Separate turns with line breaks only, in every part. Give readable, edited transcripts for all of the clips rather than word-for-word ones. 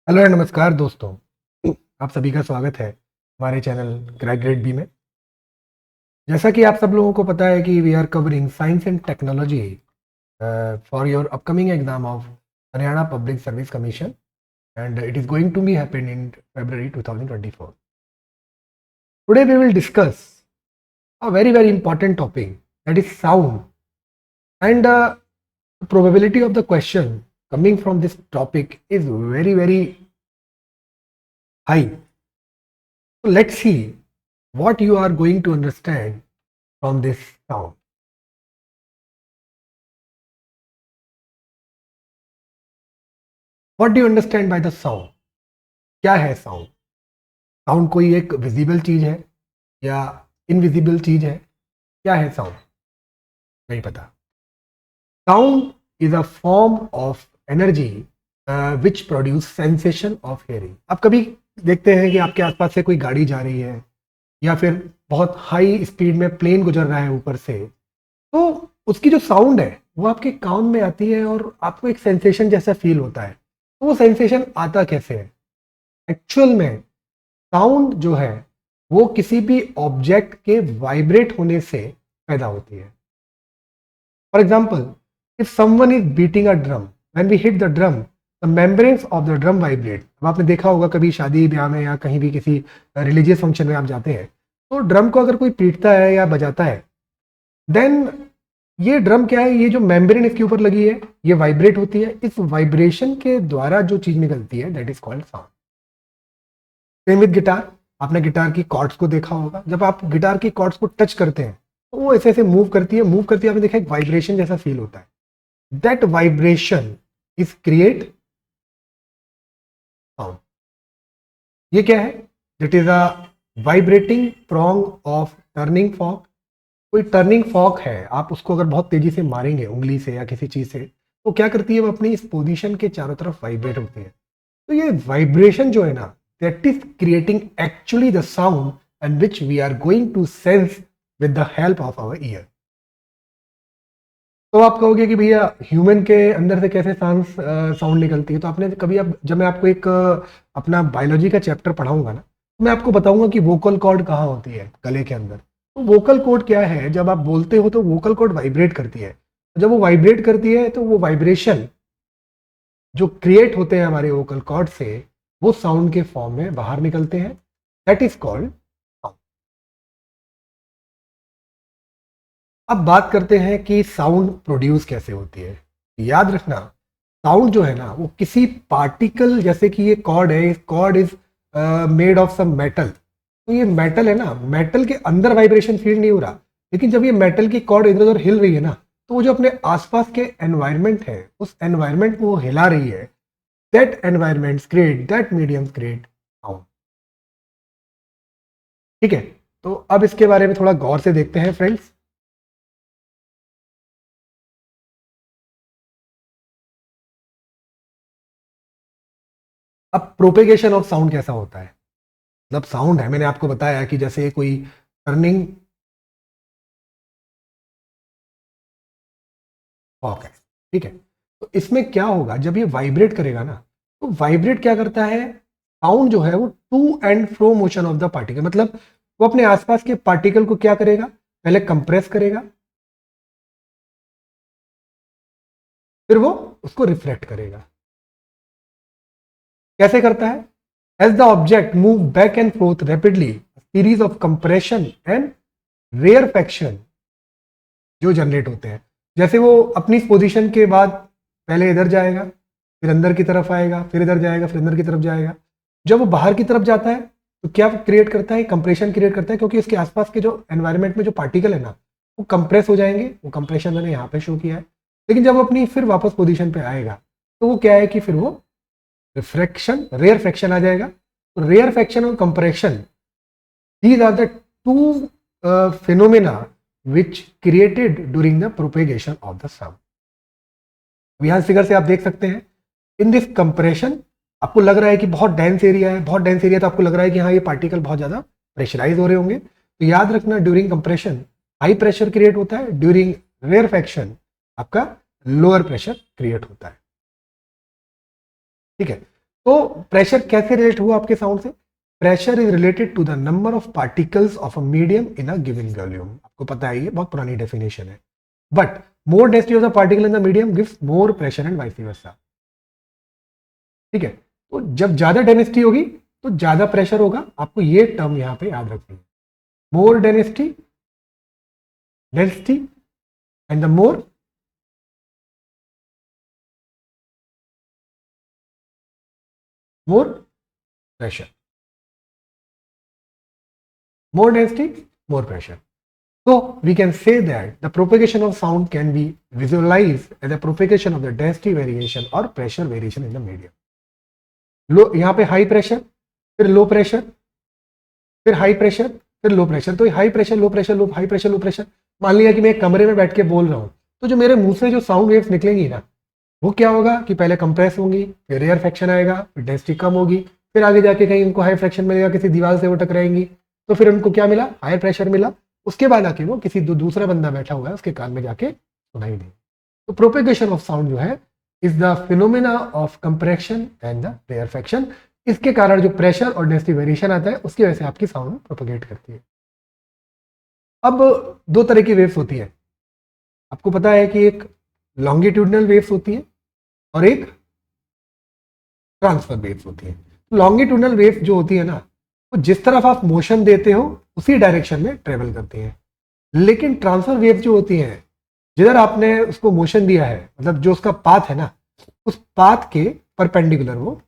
Hello and नमस्कार दोस्तों। आप सभी का स्वागत है हमारे चैनल क्रैक ग्रेड बी में। जैसा कि आप सब लोगों को पता है कि we are covering science and technology for your upcoming exam of Haryana public service commission and it is going to be happen in February 2024. Today we will discuss a very important topic, that is sound, and the probability of the question coming from this topic is very high. So let's see what you are going to understand from this sound. What do you understand by the sound? क्या है sound? Sound कोई एक visible चीज है या invisible चीज है? क्या है साउंड? नहीं पता. Sound is a form of energy which produce sensation of hearing. आप कभी देखते हैं कि आपके आसपास से कोई गाड़ी जा रही है या फिर बहुत हाई स्पीड में प्लेन गुजर रहा है ऊपर से, तो उसकी जो साउंड है वो आपके कान में आती है और आपको एक सेंसेशन जैसा फील होता है. तो वो सेंसेशन आता कैसे है? एक्चुअल में साउंड जो है वो किसी भी ऑब्जेक्ट के वाइब्रेट होने से पैदा होती है. For example, if someone is beating a drum, when we hit the drum the membranes of the drum vibrate. अब आपने देखा होगा कभी शादी ब्याह में या कहीं भी किसी रिलीजियस फंक्शन में आप जाते हैं तो ड्रम को अगर कोई पीटता है या बजाता है, देन ये ड्रम क्या है, ये जो मेम्ब्रेन इसके ऊपर लगी है ये वाइब्रेट होती है. इस वाइब्रेशन के द्वारा जो चीज निकलती है that is called sound. Same with guitar. आपने गिटार की कॉर्ड्स को देखा होगा. जब आप गिटार की कॉर्ड्स को टच करते हैं तो वो ऐसे ऐसे मूव करती है. आपने देखा एक वाइब्रेशन जैसा फील होता है. That vibration is create sound. ये क्या है? That is a vibrating prong of turning fork. कोई टर्निंग फॉर्क है, आप उसको अगर बहुत तेजी से मारेंगे उंगली से या किसी चीज से, तो क्या करती है, वो अपनी इस पोजीशन के चारों तरफ वाइब्रेट होती है. तो ये वाइब्रेशन जो है ना, that is creating actually the sound and which we are going to sense with the help of our ear. तो आप कहोगे कि भैया ह्यूमन के अंदर से कैसे साउंड निकलती है? तो आपने कभी, अब जब मैं आपको एक अपना बायोलॉजी का चैप्टर पढ़ाऊंगा ना, तो मैं आपको बताऊंगा कि वोकल कॉर्ड कहाँ होती है गले के अंदर. तो वोकल कॉर्ड क्या है, जब आप बोलते हो तो वोकल कॉर्ड वाइब्रेट करती है. जब वो वाइब्रेट करती है तो वो वाइब्रेशन जो क्रिएट होते हैं हमारे वोकल कॉर्ड से, वो साउंड के फॉर्म में बाहर निकलते हैं. That is called sound. अब बात करते हैं कि साउंड प्रोड्यूस कैसे होती है. याद रखना, साउंड जो है ना वो किसी पार्टिकल, जैसे कि ये कॉर्ड है, इस chord is made of some metal. तो ये मेटल है ना, मेटल के अंदर वाइब्रेशन फील नहीं हो रहा, लेकिन जब ये मेटल की कॉर्ड इधर उधर हिल रही है ना, तो वो जो अपने आसपास के एनवायरनमेंट है उस एनवायरनमेंट को वो हिला रही है. That environment create, that medium create sound. ठीक है, तो अब इसके बारे में थोड़ा गौर से देखते हैं फ्रेंड्स. अब प्रोपेगेशन ऑफ साउंड कैसा होता है? मतलब साउंड है, मैंने आपको बताया कि जैसे कोई टर्निंग फॉक है, ठीक है. तो इसमें क्या होगा, जब ये वाइब्रेट करेगा ना, तो वाइब्रेट क्या करता है, साउंड जो है वो to and fro motion of the particle, मतलब वो अपने आसपास के पार्टिकल को क्या करेगा, पहले कंप्रेस करेगा, फिर वो उसको रिफ्लेक्ट करेगा. कैसे करता है? As the object move back and forth rapidly, series of compression and rarefaction जो जनरेट होते हैं. जैसे वो अपनी पोजीशन के बाद पहले इधर जाएगा, फिर अंदर की तरफ आएगा, फिर इधर जाएगा, फिर अंदर की तरफ जाएगा. जब वो बाहर की तरफ जाता है तो क्या क्रिएट करता है? कंप्रेशन क्रिएट करता है, क्योंकि इसके आसपास के जो एनवायरनमेंट में जो पार्टिकल है ना, वो कंप्रेस हो जाएंगे. वो कंप्रेशन मैंने यहाँ पे शो किया है. लेकिन जब वो अपनी फिर वापस पोजीशन पे आएगा तो वो क्या है कि फिर वो रिफ्रैक्शन, रेयर फ्रैक्शन आ जाएगा. तो रेयर फ्रैक्शन और compression, these are the two phenomena which created during the propagation of the sound. यहां फिगर से आप देख सकते हैं, इन दिस कंप्रेशन आपको लग रहा है कि बहुत डेंस एरिया है, बहुत डेंस एरिया, तो आपको लग रहा है कि हाँ ये पार्टिकल बहुत ज्यादा प्रेशराइज हो रहे होंगे. तो याद रखना, during compression high pressure create होता है, ड्यूरिंग रेयरफेक्शन आपका लोअर प्रेशर क्रिएट होता है. ठीक है, तो प्रेशर कैसे रिलेट हुआ आपके साउंड से? Pressure is related to the number of particles of a medium in a given volume. आपको पता है ये बहुत पुरानी डेफिनेशन है। But more density of the particle in the medium gives more pressure and vice versa. ठीक है, तो जब ज्यादा डेंसिटी होगी तो ज्यादा प्रेशर होगा। आपको ये टर्म यहां पे याद रखनी है, more density and the more pressure, more density, more pressure. So we can say that the propagation of sound can be visualized as the propagation of the density variation or pressure variation in the medium. लो यहाँ पे high pressure, फिर low pressure, फिर high pressure, फिर low pressure. तो high pressure low pressure low high pressure low pressure. मान लिया कि मैं एक कमरे में बैठ के बोल रहा हूँ, तो जो मेरे मुंह से जो साउंड वेव्स निकलेंगी ना, वो क्या होगा कि पहले कंप्रेस होंगी, फिर रेयर फ्रैक्शन आएगा, फिर डेंसिटी कम होगी, फिर आगे जाके कहीं उनको हाई फ्रैक्शन मिलेगा, किसी दीवार से वो टकराएंगी, तो फिर उनको क्या मिला, हायर प्रेशर मिला। उसके बाद आके वो किसी दूसरा बंदा बैठा हुआ है उसके कान में जाके सुनाई दे। तो प्रोपेगेशन ऑफ साउंड जो है is the phenomena of compression and the rarefaction. इसके कारण जो प्रेशर और डेंसिटी वेरिएशन आता है उसकी वजह से आपकी साउंड प्रोपेगेट करती है। अब दो तरह की वेव्स होती है। आपको पता है कि एक लॉन्गिट्यूडनल वेव्स होती है और एक ट्रांसफर वेव्स होती है। लॉन्गिट्यूडनल वेव्स जो होती है ना, वो जिस तरफ आप मोशन देते हो उसी डायरेक्शन में ट्रेवल करती हैं। लेकिन ट्रांसफर वेव्स जो होती हैं, जिधर आपने उसको मोशन दिया है, मतलब जो उसका पाथ है ना, उस पाथ के परपेंडिकुलर वो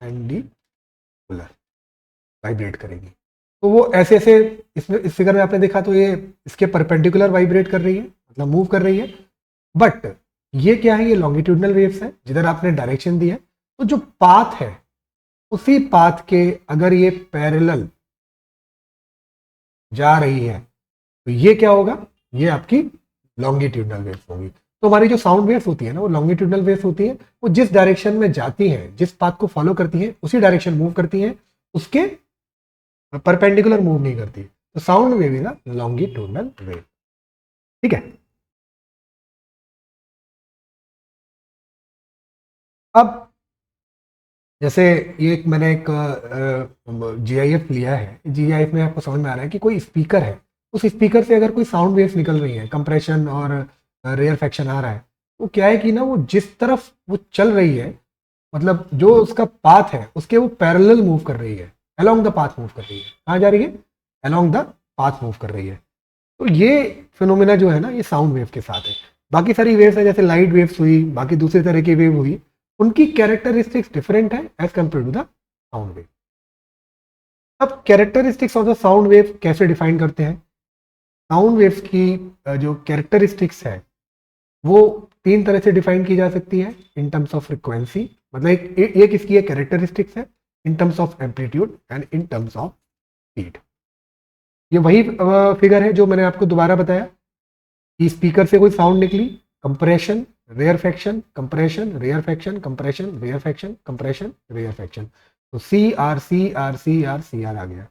परपेंडिकुलर वाइब्रेट करेगी। तो वो ऐसे ऐसे इसमें इस फिगर में आपने देखा तो ये इसके परपेंडिकुलर वाइब्रेट कर रही है, मतलब मूव कर रही है। बट ये क्या है, ये लॉन्गिट्यूडनल वेव्स है जिधर आपने डायरेक्शन दी है। तो जो पाथ है उसी पाथ के अगर ये पैरेलल जा रही है तो ये क्या होगा, ये आपकी लॉन्गिट्यूडनल वेव्स होगी। तो हमारी जो साउंड वेव्स होती है ना, वो लॉन्गिट्यूडनल वेव्स होती है। वो जिस डायरेक्शन में जाती हैं, जिस पाथ को फॉलो करती हैं, उसी डायरेक्शन मूव करती हैं, उसके परपेंडिकुलर मूव नहीं करती। तो sound wave is a longitudinal wave. ठीक है, अब जैसे ये एक मैंने एक जीआईएफ लिया है। जीआईएफ में आपको समझ में आ रहा है कि कोई स्पीकर है, उस स्पीकर से अगर कोई साउंड वेव्स निकल रही है, कंप्रेशन और रेयर फ्रैक्शन आ रहा है, वो क्या है कि ना, वो जिस तरफ वो चल रही है, मतलब जो उसका पाथ है उसके वो पैरेलल मूव कर रही है, अलोंग द पाथ मूव कर रही है। कहाँ जा रही है, अलोंग द पाथ मूव कर रही है। तो ये फिनोमेना जो है ना, ये साउंड वेव के साथ है। बाकी सारी वेव्स है, जैसे लाइट वेव्स हुई, बाकी दूसरे तरह की वेव हुई, उनकी कैरेक्टरिस्टिक्स डिफरेंट है as compare to the sound wave. अब characteristics of the sound wave कैसे डिफाइन करते हैं? साउंड वेव्स की जो कैरेक्टरिस्टिक्स है वो तीन तरह से डिफाइन की जा सकती है। इन टर्म्स ऑफ फ्रिक्वेंसी, मतलब एक इसकी एक कैरेक्टरिस्टिक्स है, in terms of amplitude and in terms of speed. ये वही फिगर है जो मैंने आपको दोबारा बताया कि स्पीकर से कोई साउंड निकली, compression, rarefaction, compression, rarefaction, compression, rarefaction, compression, rarefaction. तो C R C R C R C R आ गया।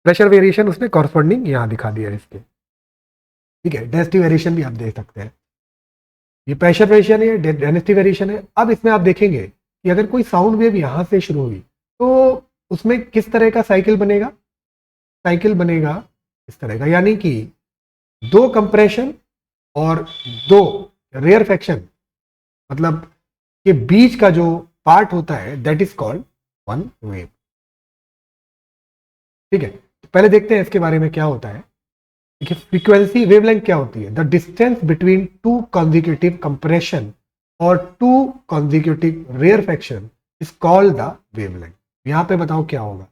प्रेशर वेरिएशन उसने कॉरस्पॉन्डिंग यहाँ दिखा दिया इसके। ठीक है, डेंसिटी वेरिएशन भी आप देख सकते हैं। ये प्रेशर वेरिएशन है, डेंसिटी वेरिएशन है। अब इसमें आप देखेंगे कि अगर कोई साउंड वेव यहाँ से शुरू हुई तो उसमें किस तरह का साइकिल बनेगा? साइकिल बनेगा इस तरह का, यानी कि दो कंप्रेशन और दो रेयर फ्रैक्शन, मतलब के बीच का जो पार्ट होता है that is called one wave. ठीक है, तो पहले देखते हैं इसके बारे में क्या होता है। देखिए, फ्रीक्वेंसी वेवलेंथ क्या होती है? The distance between two consecutive compression और two consecutive rarefaction is called the wavelength. यहां पे बताओ क्या होगा,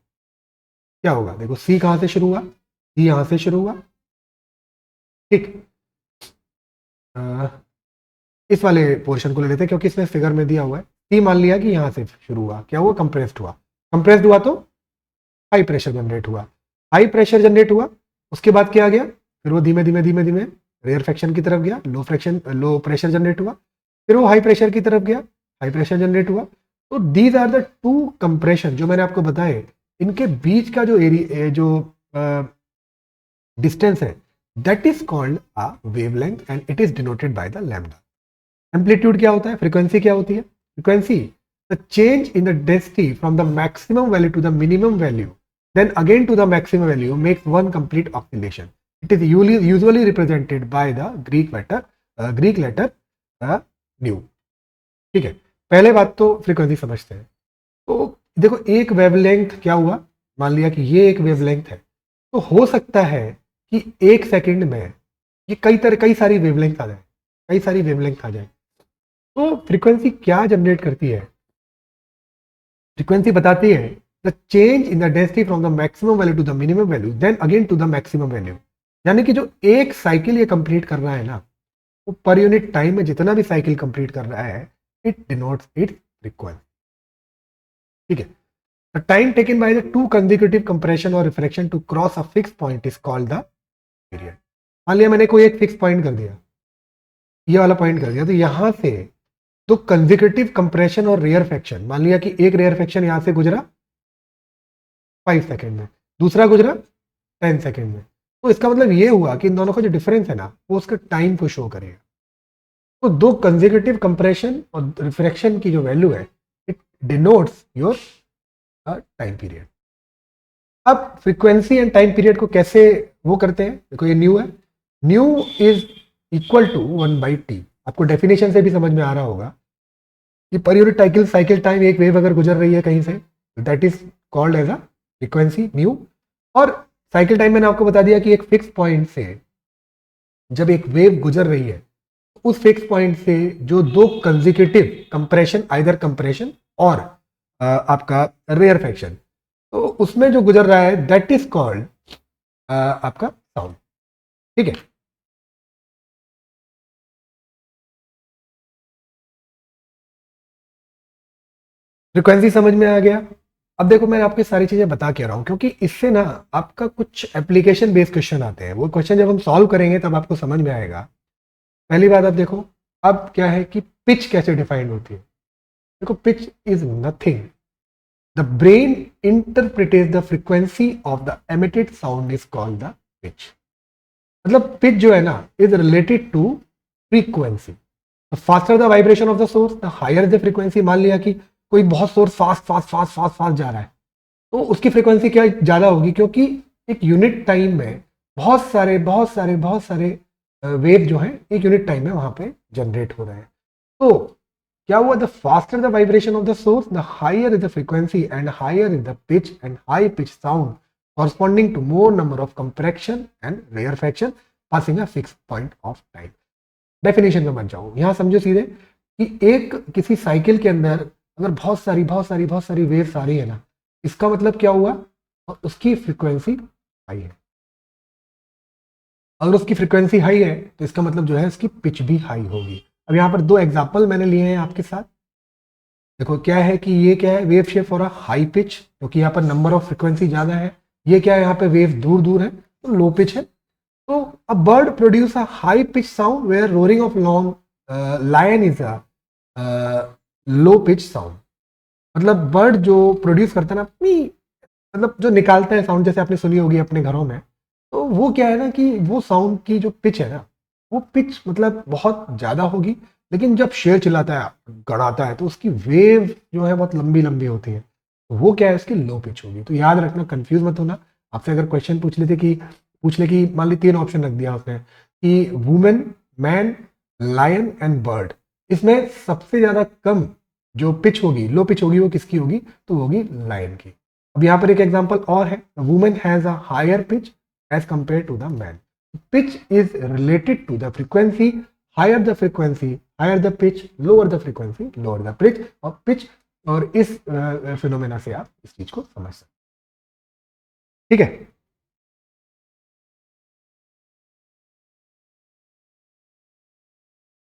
क्या होगा? देखो, सी कहां से शुरू हुआ, सी यहां से शुरू हुआ। ठीक, इस वाले पोर्शन को ले लेते हैं क्योंकि इसमें फिगर में दिया हुआ है। सी मान लिया कि यहां से शुरू हुआ, क्या हुआ? कंप्रेस्ड हुआ। कंप्रेस्ड हुआ तो हाई प्रेशर जनरेट हुआ। हाई प्रेशर जनरेट हुआ, उसके बाद क्या आ गया? फिर वो धीमे धीमे धीमे धीमे रेयर फ्रैक्शन की तरफ गया, लो प्रेशर जनरेट हुआ, फिर वो हाई प्रेशर की तरफ गया, हाई प्रेशर जनरेट हुआ। तो these are the two compression जो मैंने आपको बताए, इनके बीच का जो एरिया, जो डिस्टेंस है, that is called a wavelength and it is denoted by the lambda. Amplitude क्या होता है, फ्रीक्वेंसी क्या होती है, frequency the change in the density from the maximum value to the minimum value then again to the maximum value makes one complete oscillation. It is usually represented by the Greek letter nu. ठीक है, पहले बात तो frequency समझते हैं। तो देखो एक वेवलेंथ क्या हुआ, मान लिया कि ये एक वेवलेंथ है, तो हो सकता है कि एक सेकंड में ये कई सारी वेवलेंथ आ जाए, कई सारी वेवलेंथ आ जाए। तो फ्रीक्वेंसी क्या जनरेट करती है, फ्रीक्वेंसी बताती है the change in the density from the maximum value to the minimum value then again to the maximum value. यानी कि जो एक साइकिल ये कंप्लीट कर रहा है ना, वो पर यूनिट टाइम में जितना भी साइकिल कंप्लीट कर रहा है, इट डिनोट्स इट्स फ्रीक्वेंसी। ठीक है, the time taken by the two consecutive compression और refraction to cross a fix point is called the period. मान लिया मैंने कोई एक फिक्स पॉइंट कर दिया, ये वाला पॉइंट कर दिया, तो यहां से तो कंसेक्यूटिव कंप्रेशन और रेयर फ्रैक्शन, मान लिया कि एक रेयर फ्रैक्शन यहां से गुजरा 5 सेकेंड में, दूसरा गुजरा 10 सेकेंड में, तो इसका मतलब ये हुआ कि इन दोनों का जो डिफरेंस है ना, वो उसका टाइम को शो करेगा। तो दो कंसेक्यूटिव कंप्रेशन और रिफ्रैक्शन की जो वैल्यू है, it denotes your time period. अब फ्रीक्वेंसी एंड टाइम पीरियड को कैसे वो करते हैं, देखो ये न्यू है, new is equal to 1/t। आपको डेफिनेशन से भी समझ में आ रहा होगा कि पर यूनिट साइकिल टाइम एक वेव अगर गुजर रही है कहीं से, that is called as a frequency nu. और साइकिल टाइम मैंने आपको बता दिया कि एक फिक्स पॉइंट से जब एक वेव गुजर रही है, उस फिक्स पॉइंट से जो दो कंसेक्यूटिव कंप्रेशन, आइदर कंप्रेशन और आपका रेयर फ्रैक्शन, तो उसमें जो गुजर रहा है दैट इज कॉल्ड आपका साउंड। ठीक है, फ्रीक्वेंसी समझ में आ गया। अब देखो मैं आपको सारी चीजें बता के रहा हूं क्योंकि इससे ना आपका कुछ एप्लीकेशन बेस्ड क्वेश्चन आते हैं, वो क्वेश्चन जब हम सॉल्व करेंगे तब आपको समझ में आएगा। पहली बात आप देखो, अब क्या है कि पिच कैसे डिफाइंड होती है। देखो pitch is nothing, the brain interpret the frequency of the emitted sound is called the pitch. मतलब पिच जो है ना is related to frequency. Faster the vibration of the source the higher the frequency. मान लिया कि कोई बहुत source fast fast fast fast fast जा रहा है, तो उसकी फ्रीक्वेंसी क्या ज़्यादा होगी, क्योंकि एक यूनिट टाइम में बहुत सारे वेव जो हैं एक यूनिट टाइम में वहाँ पे जनरेट हो रहे हैं। तो क्या हुआ, the faster the vibration of the source the higher is the frequency and higher is the pitch and high pitch sound corresponding to more number of compression and rarefaction passing a fix point of time. Definition में मत जाओ, यहाँ समझो सीधे कि एक किसी cycle के अंदर अगर बहुत सारी वेव्स आ रही है ना, इसका मतलब क्या हुआ, और उसकी फ्रीक्वेंसी हाई है। अगर उसकी फ्रीक्वेंसी हाई है तो इसका मतलब जो है उसकी पिच भी हाई होगी। अब यहाँ पर दो एग्जाम्पल मैंने लिए हैं आपके साथ। देखो क्या है कि ये क्या है, wave shape for a high pitch, क्योंकि यहाँ पर नंबर ऑफ फ्रीक्वेंसी ज़्यादा है। ये क्या है, यहाँ पे वेव दूर दूर है तो लो पिच है। तो a bird produce a high pitch sound where roaring of long lion is a low pitch sound. मतलब बर्ड जो प्रोड्यूस करता है ना, अपनी मतलब जो निकालता है साउंड, जैसे आपने सुनी होगी अपने घरों में, तो वो क्या है ना कि वो साउंड की जो पिच है ना, वो पिच मतलब बहुत ज़्यादा होगी, लेकिन जब शेर चिल्लाता है, गड़ाता है, तो उसकी वेव जो है बहुत लंबी लंबी होती है, तो वो क्या है, उसकी लो पिच होगी। तो याद रखना, कंफ्यूज मत होना। आपसे अगर क्वेश्चन पूछ ले कि मान ली 3 ऑप्शन रख दिया उसने कि women, man, lion and bird, इसमें सबसे ज़्यादा कम जो पिच होगी, लो पिच होगी, वो किसकी होगी, तो वो होगी लायन की। अब यहाँ पर एक एग्जांपल और है, women has a higher pitch as compare to the man. Pitch is related to the frequency, higher the frequency higher the pitch, lower the frequency lower the pitch. और इस फिनोमेना से आप इस चीज को समझ सकते। ठीक है,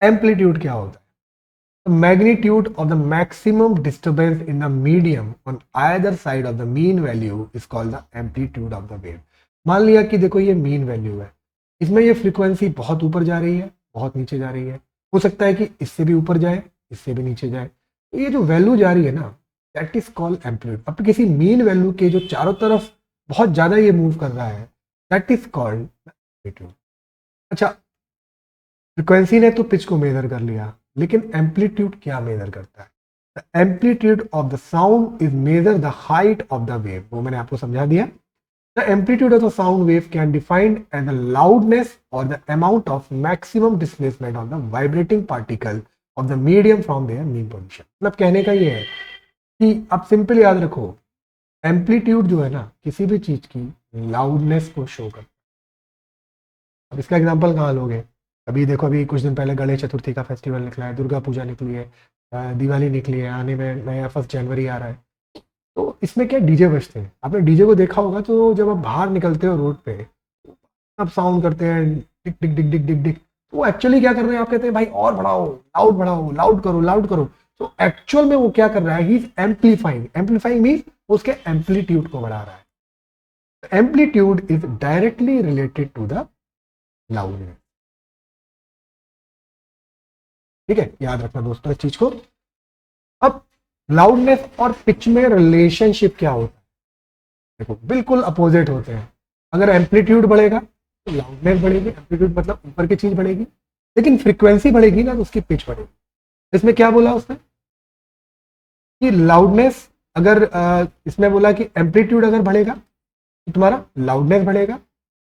एम्पलीट्यूड क्या होता है, the magnitude of the maximum disturbance in the medium on either side of the mean value is called the amplitude of the wave। मान लिया कि देखो ये मीन वैल्यू है, इसमें ये फ्रीक्वेंसी बहुत ऊपर जा रही है, बहुत नीचे जा रही है, हो सकता है कि इससे भी ऊपर जाए, इससे भी नीचे जाए। तो ये जो वैल्यू जा रही है ना, दैट इज कॉल्ड एम्पलीट्यूड। अब किसी मीन वैल्यू के जो चारों तरफ बहुत ज्यादा ये मूव कर रहा है, दैट इज कॉल्ड एम्पलीट्यूड। अच्छा, फ्रिक्वेंसी ने तो पिच को मेजर कर लिया, लेकिन एम्पलीट्यूड क्या मेजर करता है? The amplitude of the sound is measure the height of the wave, वो मैंने आपको समझा दिया. The amplitude of the sound wave can defined as the loudness और the amount of maximum displacement of the vibrating particle of the medium from their mean position. मतलब कहने का ये है कि आप सिंपल याद रखो, एम्पलीट्यूड जो है ना किसी भी चीज की लाउडनेस को शो करता है. अब इसका एग्जांपल कहाँ लोगे? अभी देखो, अभी कुछ दिन पहले गणेश चतुर्थी का फेस्टिवल निकला है, दुर्गा पूजा निकली है, दिवाली निकली है, आने में नया 1 जनवरी आ रहा है. तो इसमें क्या डीजे बजते हैं. आपने डीजे को देखा होगा, तो जब आप बाहर निकलते हो रोड पे, सब साउंड करते हैं, Dick Dick Dick Dick Dick Dick. तो एक्चुअली क्या कर रहे हैं? आप कहते हैं भाई और बढ़ाओ, लाउड करो, लाउड करो. तो एक्चुअल में वो क्या कर रहा है? He is amplifying. Amplifying means उसके एम्पलीट्यूड को बढ़ा रहा है. Amplitude is directly related to the loudness. ठीक है, याद रखना दोस्तों इस चीज को. अब लाउडनेस और पिच में रिलेशनशिप क्या होता है? देखो, बिल्कुल अपोजिट होते हैं. अगर एम्पलीट्यूड बढ़ेगा तो लाउडनेस बढ़ेगी. एम्पलीट्यूड मतलब ऊपर की चीज बढ़ेगी, लेकिन फ्रीक्वेंसी बढ़ेगी ना तो उसकी पिच बढ़ेगी. इसमें क्या बोला उसने कि लाउडनेस अगर इसमें बोला कि एम्पलीट्यूड अगर बढ़ेगा तो तुम्हारा लाउडनेस बढ़ेगा,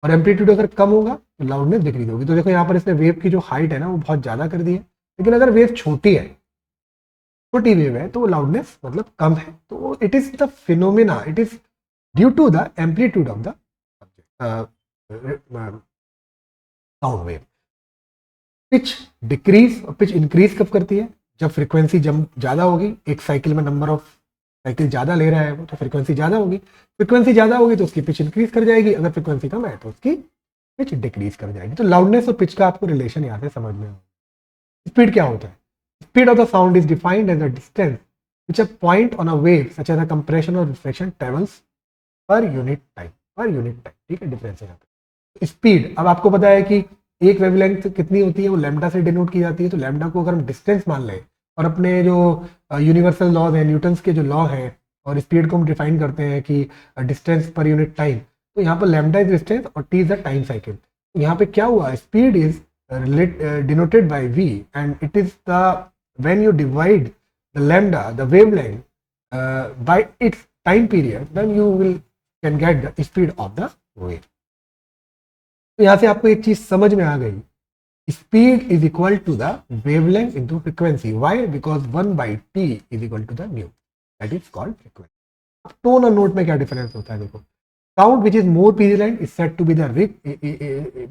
और एम्पलीट्यूड अगर कम होगा तो लाउडनेस डिक्रीज होगी. तो देखो यहाँ पर इसने वेव की जो हाइट है ना वो बहुत ज्यादा कर दी है, लेकिन अगर वेव छोटी है, छोटी वेव है, तो लाउडनेस मतलब कम है. तो it is the phenomena, it is due to the amplitude of the sound wave. Pitch decrease और पिच इंक्रीज कब करती है? जब फ्रीक्वेंसी जब ज्यादा होगी, एक साइकिल में नंबर ऑफ साइकिल ज्यादा ले रहा है वो, तो फ्रीक्वेंसी ज्यादा होगी. फ्रीक्वेंसी ज्यादा होगी तो उसकी पिच इंक्रीज कर जाएगी. अगर फ्रीक्वेंसी कम है तो उसकी पिच डिक्रीज कर जाएगी. तो लाउडनेस और पिच का आपको रिलेशन यहाँ से समझ में. स्पीड क्या होता है? Speed of the sound is defined as the distance which a point on a wave such as a compression or reflection travels per unit time. ठीक है, डिफरेंस है यहाँ पे. स्पीड, अब आपको पता है कि एक वेवलेंथ कितनी होती है, वो लैम्डा से डिनोट की जाती है. तो लैम्डा को अगर हम डिस्टेंस मान लें और अपने जो यूनिवर्सल लॉज हैं, न्यूटन्स के जो लॉ हैं, और स्पीड को हम डिफाइन करते हैं कि डिस्टेंस पर यूनिट टाइम, तो यहाँ पर लैम्डा इज डिस्टेंस और T is the time cycle. तो यहाँ पे क्या हुआ? Speed is denoted by v, and it is the when you divide the lambda, the wavelength, by its time period, then you will can get the speed of the wave. तो यहाँ से आपको एक चीज समझ में आ गई, speed is equal to the wavelength into frequency. Why? Because 1/t is equal to the new, that is called frequency. अब टोन और नोट में क्या डिफरेंस होता है? देखो, sound which is more pleasant is said to be the rich,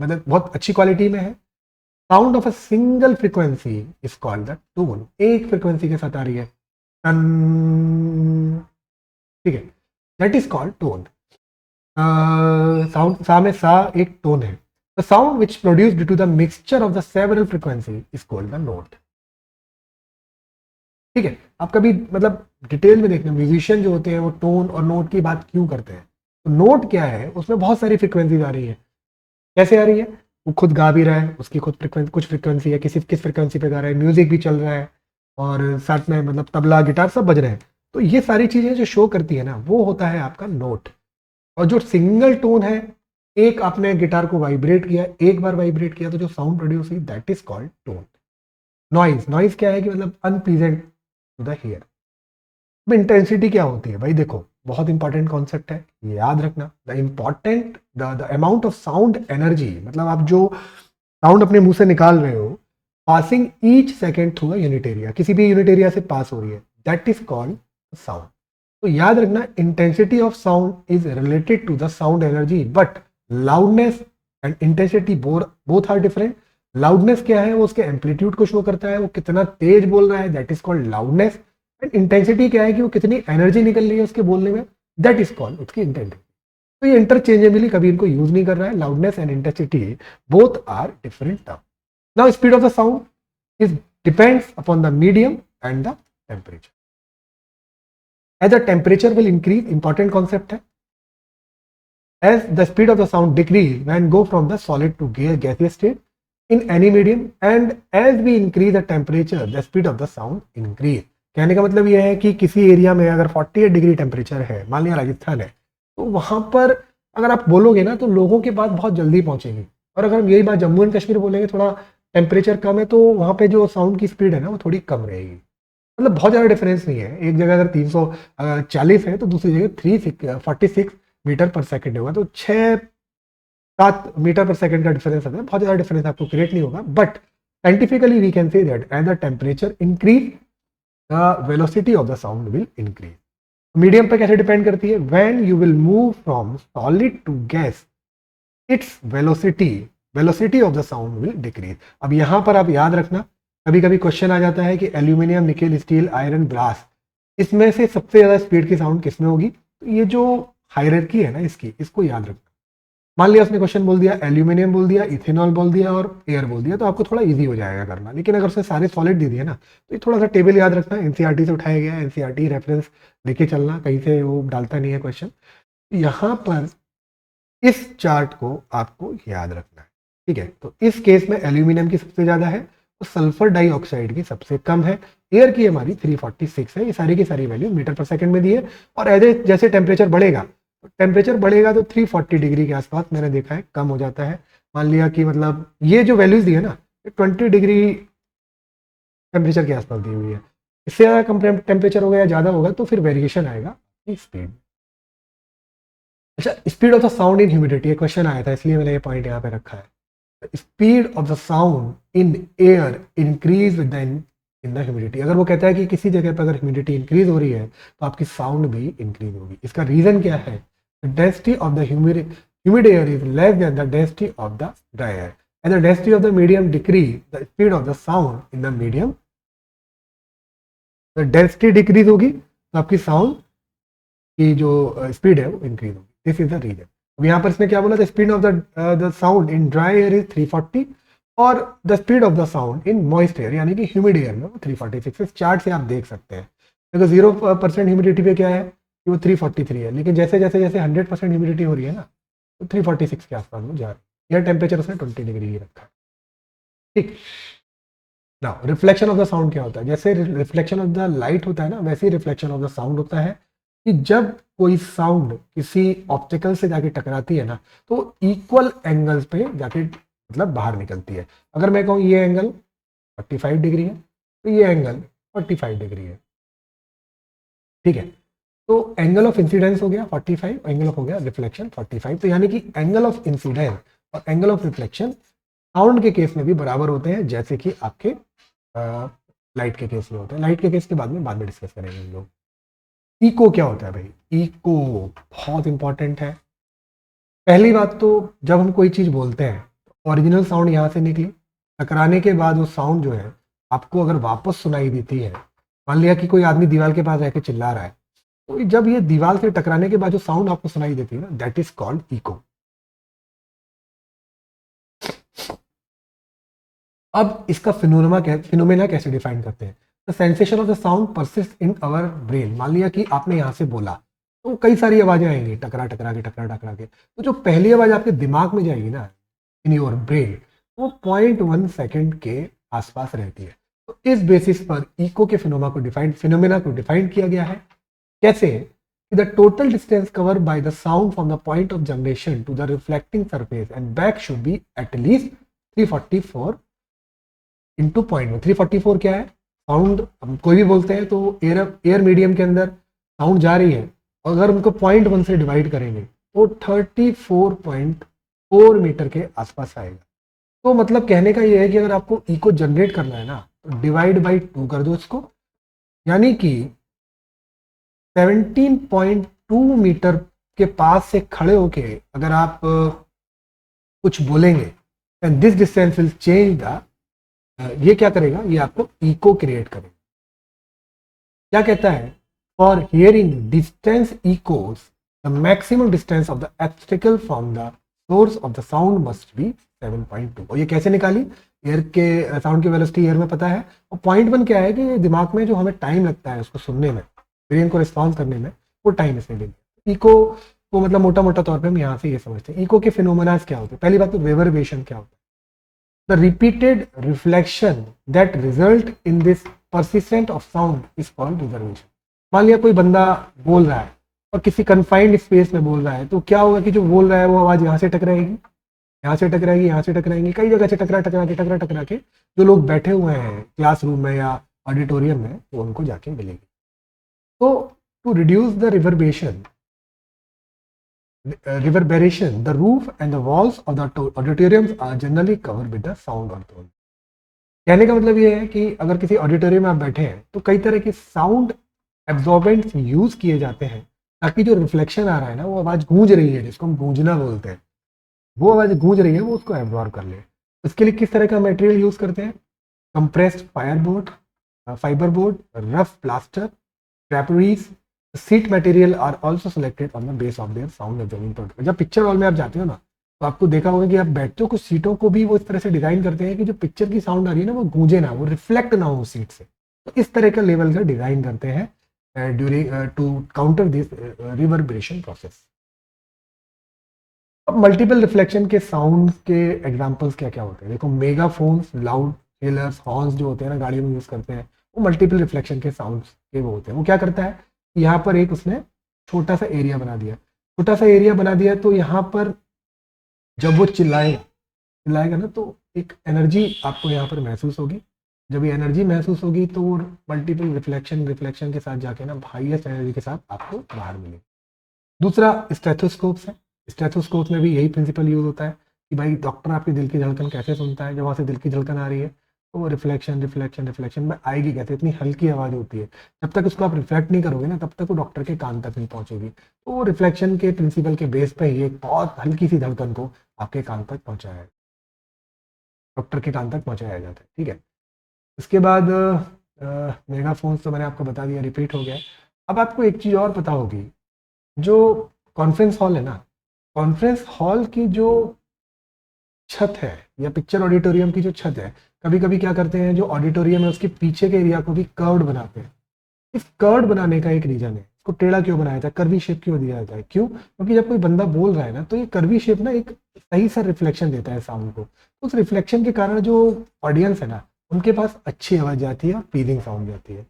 मतलब बहुत अच्छी क्वालिटी में है. Sound of a single frequency is called the tone. एक फ्रीक्वेंसी के साथ आ रही है, ठीक है, that is called tone. Sound सा में सा एक टोन है. The sound which produce due to the mixture of the several frequency is called the note. ठीक है, आप कभी मतलब डिटेल में देखना, म्यूजिशियन जो होते हैं वो टोन और नोट की बात क्यों करते हैं. तो नोट क्या है? उसमें बहुत सारी फ्रीक्वेंसीज आ रही है. कैसे आ रही है? वो खुद गा भी रहा है, उसकी खुद फ्रिक्वेंसी, कुछ फ्रिक्वेंसी है, किस फ्रिक्वेंसी पे गा रहा है, म्यूजिक भी चल रहा है, और साथ में मतलब तबला गिटार सब बज रहे हैं. तो ये सारी चीजें जो शो करती है ना, वो होता है आपका नोट. और जो सिंगल टोन है, एक आपने गिटार को वाइब्रेट किया, एक बार वाइब्रेट किया तो जो साउंड प्रोड्यूस हुई, that is called tone. Noise क्या है कि मतलब unpleasant to the hear. Intensity क्या होती है भाई? देखो, बहुत इंपॉर्टेंट कॉन्सेप्ट है, याद रखना. The amount of sound energy, मतलब आप जो साउंड अपने मुंह से निकाल रहे हो, passing each second through a unit area, किसी भी यूनिट एरिया से पास हो रही है, दैट इज कॉल्ड साउंड. तो याद रखना, intensity of sound is related to the sound energy, but loudness and intensity both are different. Loudness क्या है? वो उसके एम्पलीट्यूड को शो करता है, वो कितना तेज बोल रहा है, that is called loudness. And intensity क्या है कि वो कितनी एनर्जी निकल रही है उसके बोलने में, दैट इज कॉल्ड उसकी इंटेंसिटी. तो ये इंटरचेंजेबली कभी इनको यूज नहीं कर रहा है. Loudness and intensity both are different term. Now speed of the sound is depends upon the medium and the temperature. As the temperature will increase, important concept है, as the speed of the sound decrease when go from the solid to gaseous state in any medium, and as we increase the temperature the speed of the sound increase. कहने का मतलब यह है कि किसी area में अगर 48 degree temperature है, मान लिया राजस्थान है, तो वहां पर अगर आप बोलोगे ना तो लोगों के पास बहुत जल्दी पहुंचेगी, और अगर हम यही बात जम्मू एंड कश्मीर बोलेंगे, थोड़ा टेम्परेचर कम है, तो वहाँ पे जो साउंड की स्पीड है ना वो थोड़ी कम रहेगी। मतलब बहुत ज़्यादा डिफरेंस नहीं है, एक जगह अगर 340 है तो दूसरी जगह 346 मीटर पर सेकेंड होगा, तो 6-7 मीटर पर सेकेंड का डिफरेंस है, बहुत ज़्यादा डिफरेंस आपको क्रिएट नहीं होगा। But scientifically we can say that as the temperature increase the velocity of the sound will increase. Medium पे कैसे डिपेंड करती है, when you will move from solid to gas its velocity of the sound will decrease. अब यहाँ पर आप याद रखना, कभी कभी क्वेश्चन आ जाता है कि aluminium, nickel, steel, iron, brass, इसमें से सबसे ज़्यादा स्पीड की साउंड किसमें होगी। तो ये जो हायरार्की है ना इसकी, इसको याद रखना। मान लिया उसने क्वेश्चन बोल दिया एल्यूमिनियम बोल दिया, इथेनॉल बोल दिया और एयर बोल दिया, तो आपको थोड़ा इजी हो जाएगा करना। लेकिन अगर उसने सारे सॉलिड दे दिए ना, तो ये थोड़ा सा टेबल याद रखना, एनसीईआरटी से उठाया गया है, एनसीईआरटी रेफरेंस लेके चलना, कहीं से वो डालता नहीं है क्वेश्चन। यहाँ पर इस चार्ट को आपको याद रखना है, ठीक है। तो इस केस में एल्यूमिनियम की सबसे ज़्यादा है, तो सल्फर डाइऑक्साइड की सबसे कम है, एयर की हमारी 346 है। ये सारी की सारी वैल्यू मीटर पर सेकंड में दी है। और एज जैसे टेम्परेचर बढ़ेगा, तो 340 डिग्री के आसपास मैंने देखा है कम हो जाता है। मान लिया कि मतलब ये जो वैल्यूज दी है ना, 20 डिग्री टेम्परेचर के आसपास दी हुई है। इससे ज़्यादा कम टेम्परेचर होगा या ज़्यादा होगा तो फिर वेरिएशन आएगा स्पीड। अच्छा, speed of the sound in humidity, question आया था इसलिए मैंने ये पॉइंट यहाँ पे रखा है। Speed of the sound in air increase with in the humidity. अगर वो कहता है कि किसी जगह पर अगर ह्यूमिडिटी इंक्रीज हो रही है तो आपकी साउंड भी इंक्रीज होगी। इसका रीजन क्या है, density of the humid air is less than the density of the dry air. As the density of the medium decrease, the speed of the sound in the medium, the density decrease होगी तो आपकी sound की जो speed है वो increase होगी। This is the reason. अब यहाँ पर इसने क्या बोला, the speed of the sound in dry air is 340 और the speed of the sound in moist air यानी कि ह्यूमिड एयर में 346। इस चार्ट से आप देख सकते हैं, देखो 0% ह्यूमिडिटी पे क्या है कि वो 343 है, लेकिन जैसे जैसे जैसे 100% ह्यूमिडिटी हो रही है ना, तो 346 के आसपास में जा रही है। यह टेम्परेचर उसने 20 डिग्री ही रखा है, ठीक। ना रिफ्लेक्शन ऑफ द साउंड क्या होता है, जैसे रिफ्लेक्शन ऑफ द लाइट होता है ना, वैसे ही रिफ्लेक्शन ऑफ द साउंड होता है कि जब कोई साउंड किसी ऑप्टिकल से जाके टकराती है ना, तो इक्वल एंगल्स पे जाके मतलब बाहर निकलती है। अगर मैं कहूँ ये एंगल 45 डिग्री है तो ये एंगल 45 डिग्री है, ठीक है। तो एंगल ऑफ इंसिडेंस हो गया 45, एंगल ऑफ हो गया रिफ्लेक्शन 45। तो यानी कि एंगल ऑफ इंसिडेंस और एंगल ऑफ रिफ्लेक्शन साउंड के केस में भी बराबर होते हैं, जैसे कि आपके लाइट के केस में होते हैं। लाइट के केस के बाद में डिस्कस करेंगे हम लोग। इको क्या होता है भाई, इको बहुत इंपॉर्टेंट है। पहली बात तो जब हम कोई चीज़ बोलते हैं तो ओरिजिनल साउंड यहाँ से निकली, टकराने के बाद वो साउंड जो है आपको अगर वापस सुनाई देती है, मान लिया कि कोई आदमी दीवार के पास रह के चिल्ला रहा है, तो जब ये दीवार से टकराने के बाद जो साउंड आपको सुनाई देती है ना, दैट इज कॉल्ड इको। अब इसका फिनोमेना कैसे डिफाइन करते हैं, the sensation of the sound persist in our brain. मान लिया कि आपने यहाँ से बोला तो कई सारी आवाजें आएंगी टकरा टकरा के, तो जो पहली आवाज आपके दिमाग में जाएगी ना, इन योर ब्रेन, वो 0.1 सेकेंड के आसपास रहती है। तो इस बेसिस पर इको के फिनोमेना को डिफाइन किया गया है। कैसे, the total distance cover by the sound from the point of generation to the reflecting surface and back should be at least 344 into 0.1। 344 क्या है, साउंड हम कोई भी बोलते हैं तो एयर मीडियम के अंदर साउंड जा रही है, अगर उनको 0.1 से डिवाइड करेंगे तो 34.4 मीटर के आसपास आएगा। तो मतलब कहने का ये है कि अगर आपको इको जनरेट करना है ना, तो डिवाइड बाई 2 कर दो इसको, यानी कि 17.2 मीटर के पास से खड़े होके अगर आप कुछ बोलेंगे, and this distance will change the, ये क्या करेगा, ये आपको इको क्रिएट करेगा। क्या कहता है, for hearing distance echoes the maximum distance of the obstacle from the source of the sound must be 7.2। और ये कैसे निकाली, एयर के साउंड की वेलोसिटी एयर में पता है, और 0.1 क्या है कि दिमाग में जो हमें टाइम लगता है उसको सुनने में, ब्रेन को रिस्पॉन्स करने में, वो टाइम इसने ले लिया। इको को मतलब मोटा मोटा तौर पे हम यहाँ से ये समझते हैं। इको के फिनोमेनास क्या होते हैं, पहली बात तो रिवर्बरेशन क्या होता है, the repeated reflection that result in this persistent of sound is called reverberation. मान लिया कोई बंदा बोल रहा है और किसी कन्फाइंड स्पेस में बोल रहा है, तो क्या होगा कि जो बोल रहा है वो आवाज यहाँ से टकराएगी, यहाँ से टकराएगी, यहाँ से टकराएंगी, कई जगह से टकरा के जो लोग बैठे हुए हैं क्लासरूम में या ऑडिटोरियम में वो उनको जाके मिलेगी। तो to reduce the reverberation, the roof and the walls of the auditoriums are generally covered with the sound or tone. कहने का मतलब ये है कि अगर किसी ऑडिटोरियम में आप बैठे हैं तो कई तरह के साउंड एब्जॉर्बेंट्स यूज किए जाते हैं ताकि जो रिफ्लेक्शन आ रहा है ना, वो आवाज गूंज रही है, जिसको हम गूंजना बोलते हैं, वो आवाज गूंज रही है, वो उसको एब्जॉर्ब कर ले। इसके लिए किस तरह का मटेरियल यूज करते हैं? Compressed fibre board, rough plaster, draperies, seat material are also selected on the base of their sound absorbing product. जब पिक्चर हॉल में आप जाते हो ना, तो आपको देखा होगा कि आप बैठते हो, कुछ सीटों को भी वो इस तरह से डिजाइन करते हैं कि जो पिक्चर की साउंड आ रही है ना, वो गूंजे ना, वो रिफ्लेक्ट ना हो सीट से। तो इस तरह का लेवल का डिजाइन करते हैं during to counter this reverberation process. अब मल्टीपल रिफ्लेक्शन के साउंड के एग्जांपल्स क्या क्या होते हैं? देखो, मेगाफोन्स, लाउड हेलर्स, हॉर्न्स जो होते हैं ना, गाड़ियों में यूज करते हैं, वो मल्टीपल रिफ्लेक्शन के साउंड्स के वो होते हैं। वो क्या करता है, यहाँ पर एक उसने छोटा सा एरिया बना दिया, तो यहाँ पर जब वो चिल्लाएगा ना, तो एक एनर्जी आपको यहाँ पर महसूस होगी। जब ये एनर्जी महसूस होगी तो वो मल्टीपल रिफ्लेक्शन के साथ जाके ना हाईएस्ट एनर्जी के साथ आपको बाहर मिलेगी। दूसरा स्टेथोस्कोप्स है। स्टेथोस्कोप में भी यही प्रिंसिपल यूज होता है कि भाई डॉक्टर आपकी दिल की धड़कन कैसे सुनता है, जब वहाँ से दिल की धड़कन आ रही है तो वो रिफ्लेक्शन में आएगी कैसे, इतनी हल्की आवाज़ होती है, जब तक उसको आप रिफ्लेक्ट नहीं करोगे ना, तब तक वो डॉक्टर के कान तक नहीं पहुँचेगी। तो वो रिफ्लेक्शन के प्रिंसिपल के बेस पर ही एक बहुत हल्की सी धड़कन को आपके कान तक पहुँचाया, डॉक्टर के कान तक पहुँचाया जाता है। ठीक है, इसके बाद मेगाफोन्स तो मैंने आपको बता दिया, रिपीट हो गया। अब आपको एक चीज़ और पता होगी, जो कॉन्फ्रेंस हॉल है ना, कॉन्फ्रेंस हॉल की जो छत है या पिक्चर ऑडिटोरियम की जो छत है, कभी कभी क्या करते हैं, जो ऑडिटोरियम है उसके पीछे के एरिया को भी कर्व्ड बनाते हैं। इस कर्व्ड बनाने का एक रीजन है, इसको टेढ़ा क्यों बनाया जाता है, कर्वी शेप क्यों दिया जाता है? क्यों? क्योंकि जब कोई बंदा बोल रहा है ना, तो ये कर्वी शेप ना एक सही सा रिफ्लेक्शन देता है साउंड को। तो उस रिफ्लेक्शन के कारण जो ऑडियंस है ना, उनके पास अच्छी आवाज जाती है और प्लीजिंग साउंड जाती है।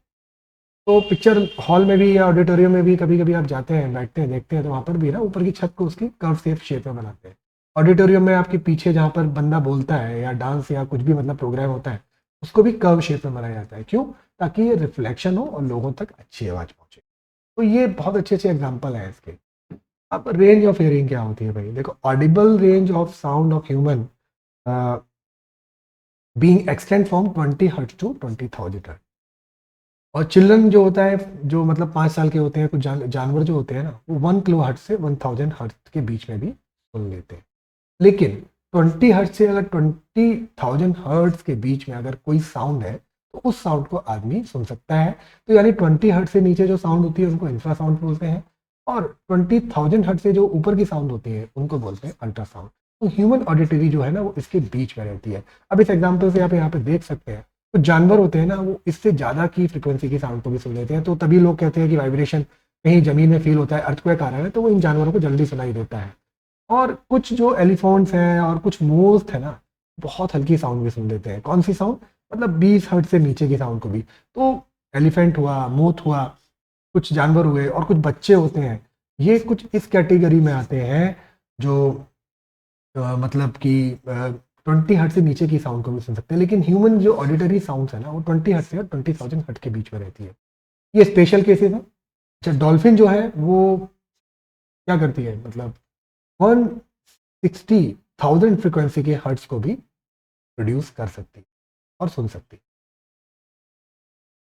तो पिक्चर हॉल में भी या ऑडिटोरियम में भी कभी कभी आप जाते हैं, बैठते हैं, देखते हैं, तो वहाँ पर भी ना ऊपर की छत को उसकी कर्व शेप में बनाते हैं। ऑडिटोरियम में आपके पीछे जहाँ पर बंदा बोलता है या डांस या कुछ भी मतलब प्रोग्राम होता है, उसको भी कर्व शेप में बनाया जाता है। क्यों? ताकि ये रिफ्लेक्शन हो और लोगों तक अच्छी आवाज़ पहुँचे। तो ये बहुत अच्छे अच्छे एग्जाम्पल हैं इसके। अब रेंज ऑफ हियरिंग क्या होती है भाई? देखो, audible range of sound of human being extend from 20 hertz to 20,000 hertz. और चिल्ड्रन जो होता है, जो मतलब 5 साल के होते हैं, कुछ जानवर जो होते हैं ना, वो 1 किलो हर्ट्ज से 1000 हर्ट्ज के बीच में भी सुन लेते हैं। लेकिन 20 हर्ट्ज से अगर 20,000 हर्ट्ज के बीच में अगर कोई साउंड है, तो उस साउंड को आदमी सुन सकता है। तो यानी 20 हर्ट्ज से नीचे जो साउंड होती है उनको इंफ्रासाउंड बोलते हैं, और 20,000 हर्ट्ज से जो ऊपर की साउंड होती है उनको बोलते हैं अल्ट्रासाउंड। तो ह्यूमन ऑडिटरी जो है ना, वो इसके बीच में रहती है। अब इस एग्जाम्पल से आप यहाँ पे देख सकते हैं, कुछ जानवर होते हैं ना, वो इससे ज़्यादा की फ्रिक्वेंसी की साउंड को भी सुन लेते हैं। तो तभी लोग कहते हैं कि वाइब्रेशन कहीं ज़मीन में फील होता है, अर्थक्वेक आ रहा है, तो वो इन जानवरों को जल्दी सुनाई देता है। और कुछ जो एलिफेंट्स हैं और कुछ मोर्स है ना, बहुत हल्की साउंड भी सुन लेते हैं। कौन सी साउंड? मतलब 20 हर्ट्ज से नीचे की साउंड को भी। तो एलिफेंट हुआ, मोथ हुआ, कुछ जानवर हुए और कुछ बच्चे होते हैं, ये कुछ इस कैटेगरी में आते हैं जो मतलब कि 20 हर्ट्ज से नीचे की साउंड को भी सुन सकते हैं। लेकिन ह्यूमन जो ऑडिटरी साउंड्स है ना, वो 20 हर्ट्ज से और 20,000 हर्ट्ज के बीच में रहती है। ये स्पेशल केसेस है। अच्छा, डॉल्फिन जो है वो क्या करती है, मतलब 160,000 फ्रिक्वेंसी के हर्ट्ज को भी प्रोड्यूस कर सकती और सुन सकती।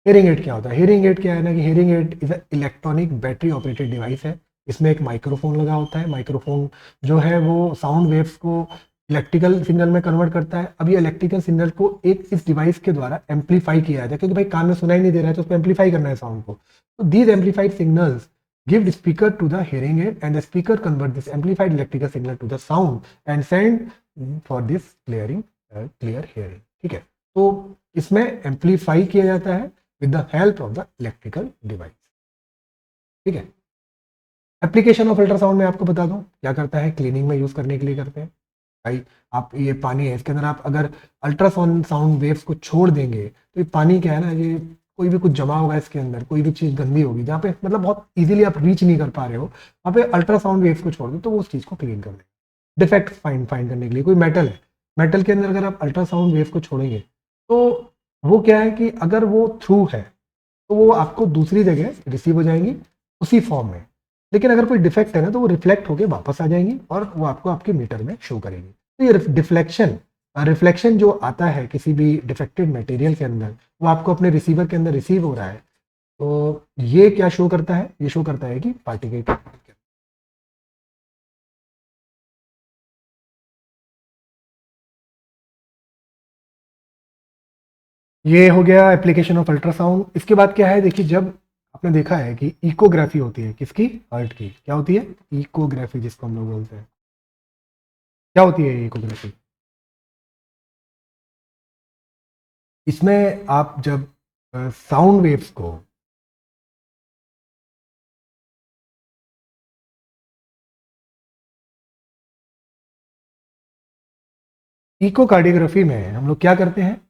हियरिंग एड क्या होता है? हियरिंग एड क्या है ना, कि hearing aid is electronic battery operated device है। इसमें एक माइक्रोफोन लगा होता है। माइक्रोफोन जो है वो साउंड वेव्स को इलेक्ट्रिकल सिग्नल में कन्वर्ट करता है। अब ये इलेक्ट्रिकल सिग्नल को एक इस डिवाइस के द्वारा एम्पलीफाई किया जाता है, क्योंकि भाई कान में सुनाई नहीं दे रहा है, तो उसको एम्पलीफाई करना है साउंड को। तो these amplified signals give the speaker to the hearing aid, and the speaker convert this amplified electrical signal to the sound and send for this clear hearing। ठीक है, तो इसमें एम्पलीफाई किया जाता है with the help of the electrical device. ठीक है, application of ultrasound में आपको बता दूं क्या करता है, क्लीनिंग में यूज करने के लिए करते हैं। भाई, आप ये पानी है, इसके अंदर आप अगर अल्ट्रासाउंड साउंड वेव्स को छोड़ देंगे, तो ये पानी क्या है ना, ये कोई भी कुछ जमा होगा इसके अंदर, कोई भी चीज़ गंदी होगी, जहाँ पे मतलब बहुत इजीली आप रीच नहीं कर पा रहे हो, वहाँ पे अल्ट्रासाउंड वेव्स को छोड़ दो तो वो उस चीज़ को क्लीन कर देगा। डिफेक्ट फाइंड करने के लिए। कोई मेटल है, मेटल के अंदर अगर आप अल्ट्रासाउंड वेव को छोड़ेंगे तो वो क्या है कि अगर वो थ्रू है तो वो आपको दूसरी जगह रिसीव हो जाएंगी उसी फॉर्म में, लेकिन अगर कोई डिफेक्ट है ना तो वो रिफ्लेक्ट होकर वापस आ जाएंगी और वो आपको आपके मीटर में शो करेगी। तो ये डिफ्लेक्शन रिफ्लेक्शन जो आता है किसी भी डिफेक्टेड मटेरियल के अंदर, वो आपको अपने रिसीवर के अंदर रिसीव हो रहा है। तो ये क्या शो करता है, ये शो करता है कि पार्टिकल, ये हो गया एप्लीकेशन ऑफ अल्ट्रासाउंड। इसके बाद क्या है, देखिए जब आपने देखा है कि इकोग्राफी होती है किसकी, हार्ट की, क्या होती है इकोग्राफी जिसको हम लोग बोलते हैं, क्या होती है इकोग्राफी? इसमें आप जब साउंड वेव्स को इकोकार्डियोग्राफी में हम लोग क्या करते हैं,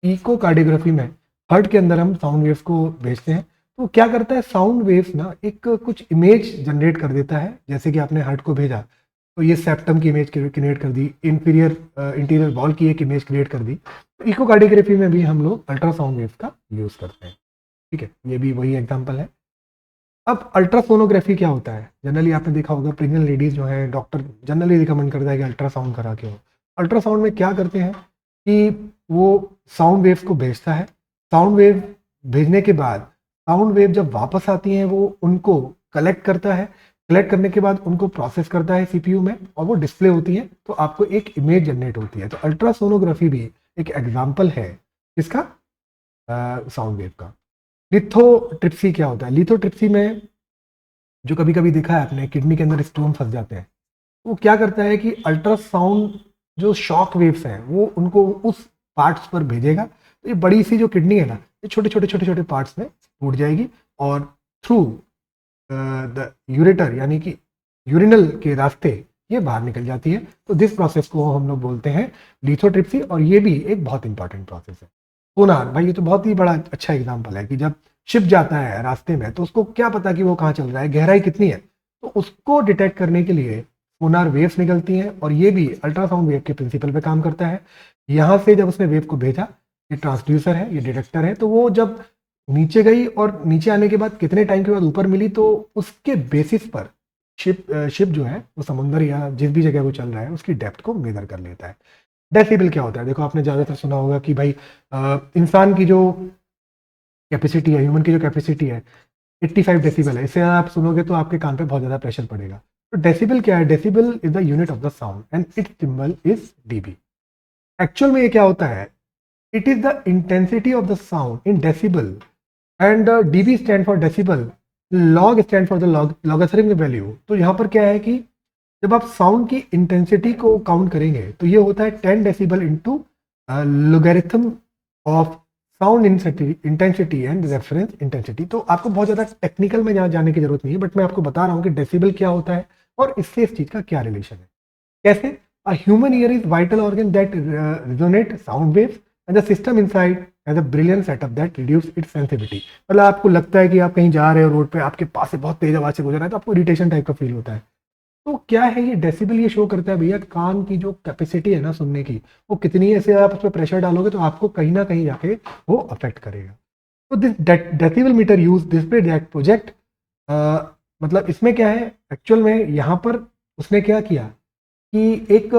इकोकार्डियोग्राफी में हार्ट के अंदर हम साउंड वेव्स को भेजते हैं। तो क्या करता है साउंड वेव्स ना, एक कुछ इमेज जनरेट कर देता है। जैसे कि आपने हार्ट को भेजा तो ये सेप्टम की इमेज क्रिएट कर दी, इंटीरियर वॉल की एक इमेज क्रिएट कर दी। तो इकोकार्डियोग्राफी में भी हम लोग अल्ट्रासाउंड वेव्स का यूज करते हैं। ठीक है, ये भी वही एग्जाम्पल है। अब अल्ट्रासोनोग्राफी क्या होता है, जनरली आपने देखा होगा प्रेग्नेंट लेडीज जो है डॉक्टर जनरली रिकमेंड करता है कि अल्ट्रासाउंड करा के हो। अल्ट्रासाउंड में क्या करते हैं कि वो साउंड वेव्स को भेजता है, साउंड वेव भेजने के बाद साउंड वेव जब वापस आती हैं वो उनको कलेक्ट करता है, कलेक्ट करने के बाद उनको प्रोसेस करता है सीपीयू में और वो डिस्प्ले होती है, तो आपको एक इमेज जनरेट होती है। तो अल्ट्रासोनोग्राफी भी एक एग्जाम्पल है इसका साउंड वेव का। लिथोट्रिप्सी क्या होता है, लिथोट्रिप्सी में जो कभी कभी देखा है आपने किडनी के अंदर स्टोन फंस जाते हैं, वो क्या करता है कि अल्ट्रासाउंड जो शॉक वेव्स हैं वो उनको उस पार्ट्स पर भेजेगा। तो ये बड़ी सी जो किडनी है ना, ये छोटे छोटे छोटे छोटे पार्ट्स में टूट जाएगी और थ्रू द यूरेटर यानी कि यूरिनल के रास्ते ये बाहर निकल जाती है। तो दिस प्रोसेस को हम लोग बोलते हैं लिथोट्रिप्सी, और ये भी एक बहुत इंपॉर्टेंट प्रोसेस है। सोनार भाई, ये तो बहुत ही बड़ा अच्छा एग्जाम्पल है कि जब शिप जाता है रास्ते में तो उसको क्या पता कि वो कहाँ चल रहा है, गहराई कितनी है, तो उसको डिटेक्ट करने के लिए सोनार वेव्स निकलती हैं और ये भी अल्ट्रासाउंड वेव के प्रिंसिपल पे काम करता है। यहाँ से जब उसने वेव को भेजा, ये ट्रांसड्यूसर है, ये डिटेक्टर है, तो वो जब नीचे गई और नीचे आने के बाद कितने टाइम के बाद ऊपर मिली, तो उसके बेसिस पर शिप जो है वो समुंदर या जिस भी जगह वो चल रहा है उसकी डेप्थ को मेजर कर लेता है। डेसिबल क्या होता है, देखो आपने ज़्यादातर सुना होगा कि भाई इंसान की जो कैपेसिटी है, ह्यूमन की जो कैपेसिटी है 85 डेसिबल है। इससे आप सुनोगे तो आपके कान पे बहुत ज़्यादा प्रेशर पड़ेगा। तो डेसिबल क्या है, decibel is the unit of the sound and it's symbol is dB. Actual में ये क्या होता है, it is the intensity of the sound in decibel and dB stand for decibel, log stand for the logarithmic value. तो यहाँ पर क्या है कि जब आप साउंड की इंटेंसिटी को काउंट करेंगे तो ये होता है 10 decibel into logarithm of sound intensity and reference intensity. तो आपको बहुत ज़्यादा टेक्निकल में यहाँ जाने की जरूरत नहीं है, बट मैं आपको बता रहा हूँ कि डेसिबल क्या होता है और इससे इस चीज़ का क्या रिलेशन है। कैसे, a human ear is vital organ that resonate sound waves and the system inside has a brilliant setup that reduce it's sensitivity. मतलब आपको लगता है कि आप कहीं जा रहे हो रोड पे, आपके पास से बहुत तेज आवाज से गुजर रहा है तो आपको इरिटेशन टाइप का फील होता है। तो क्या है ये डेसिबल, ये शो करता है भैया कान की जो कैपेसिटी है ना सुनने की, वो कितनी है। ऐसे आप उस पर प्रेशर डालोगे तो आपको कहीं ना कहीं जाके वो अफेक्ट करेगा। तो this decibel meter use display that project, मतलब इसमें क्या है एक्चुअल में, यहाँ पर उसने क्या किया कि एक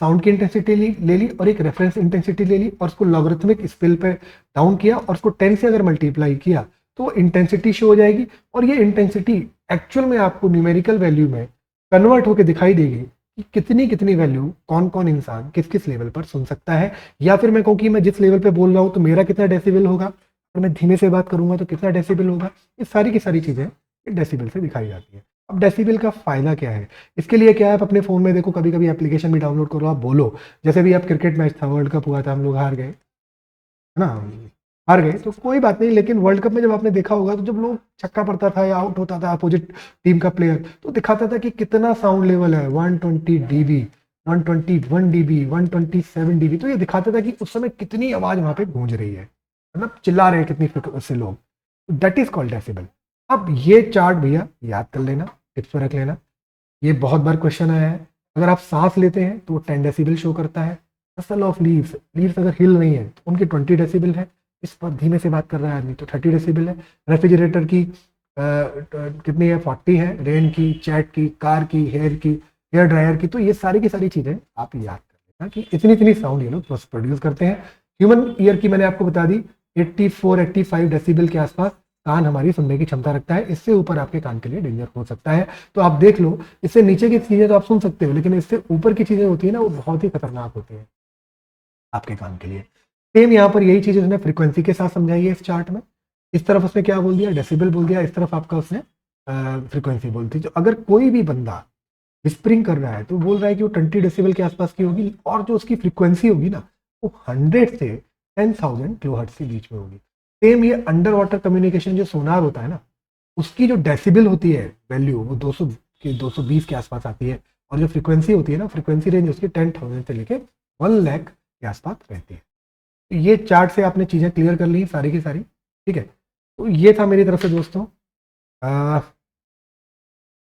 साउंड की इंटेंसिटी ले ली और एक रेफरेंस इंटेंसिटी ले ली और उसको लॉगरिथमिक स्केल पे डाउन किया और उसको 10 से अगर मल्टीप्लाई किया तो इंटेंसिटी शो हो जाएगी। और ये इंटेंसिटी एक्चुअल में आपको न्यूमेरिकल वैल्यू में कन्वर्ट होकर दिखाई देगी कि कितनी कितनी वैल्यू कौन कौन इंसान किस किस लेवल पर सुन सकता है। या फिर मैं कहूँ कि मैं जिस लेवल पे बोल रहा हूँ तो मेरा कितना डेसिबल होगा, अगर मैं धीमे से बात करूंगा तो कितना डेसिबल होगा। ये सारी की सारी चीज़ें डेसिबल से दिखाई जाती है। अब डेसिबल का फायदा क्या है, इसके लिए क्या है, आप अपने फ़ोन में देखो, कभी कभी एप्लीकेशन भी डाउनलोड करो, आप बोलो। जैसे भी आप क्रिकेट मैच था, वर्ल्ड कप हुआ था, हम लोग हार गए, है ना, हार गए तो कोई बात नहीं, लेकिन वर्ल्ड कप में जब आपने देखा होगा तो जब लोग छक्का पड़ता था या आउट होता था अपोजिट टीम का प्लेयर, तो दिखाता था कि कितना साउंड लेवल है, 120 dB, 121 dB, 127 dB। तो ये दिखाता था कि उस समय कितनी आवाज वहां पे गूंज रही है, मतलब चिल्ला रहे हैं कितनी से लोग। That is called decibel. अब ये चार्ट भैया याद कर लेना, टिप्स पर रख लेना, ये बहुत बार क्वेश्चन आया है। अगर आप सांस लेते हैं तो वो 10 डेसिबल शो करता है। रसल ऑफ लीव्स, लीव्स अगर हिल रही है तो उनके 20 डेसिबल है। इस पर धीमे से बात कर रहा है आदमी तो 30 डेसिबल है। रेफ्रिजरेटर की कितनी है, 40 है। रेन की, चैट की, कार की, हेयर ड्रायर की। तो ये सारी की सारी चीज़ें आप याद कर लेना कि इतनी इतनी साउंड ये लोग प्रोड्यूस करते हैं। ह्यूमन ईयर की मैंने आपको बता दी 84-85 डेसिबल के आसपास कान हमारी सुनने की क्षमता रखता है। इससे ऊपर आपके कान के लिए डेंजर हो सकता है। तो आप देख लो, इससे नीचे की चीजें तो आप सुन सकते हो, लेकिन इससे ऊपर की चीजें होती है ना, वो बहुत ही खतरनाक होती है आपके कान के लिए। सेम यहाँ पर यही चीज उसने फ्रीक्वेंसी के साथ समझाई है इस चार्ट में। इस तरफ उसने क्या बोल दिया, डेसिबल बोल दिया, इस तरफ आपका उसने फ्रीक्वेंसी बोल दी। जो अगर कोई भी बंदा विस्परिंग कर रहा है तो बोल रहा है कि वो 20 डेसिबल के आसपास की होगी, और जो उसकी फ्रीक्वेंसी होगी ना वो 100 से 10,000 किलोहर्ट्ज के बीच में होगी। सेम ये अंडर वाटर कम्युनिकेशन जो सोनार होता है ना, उसकी जो डेसिबल होती है वैल्यू वो 220 के आसपास आती है, और जो फ्रीक्वेंसी होती है ना, फ्रीक्वेंसी रेंज उसकी 10,000 से लेके 1 लाख के आसपास रहती है। तो ये चार्ट से आपने चीज़ें क्लियर कर ली सारी की सारी, ठीक है। तो ये था मेरी तरफ से दोस्तों।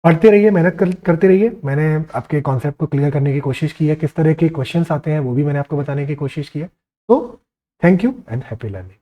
पढ़ते रहिए, मेहनत करते रहिए। मैंने आपके कॉन्सेप्ट को क्लियर करने की कोशिश की है, किस तरह के क्वेश्चंस आते हैं वो भी मैंने आपको बताने की कोशिश की है। तो thank you and happy learning.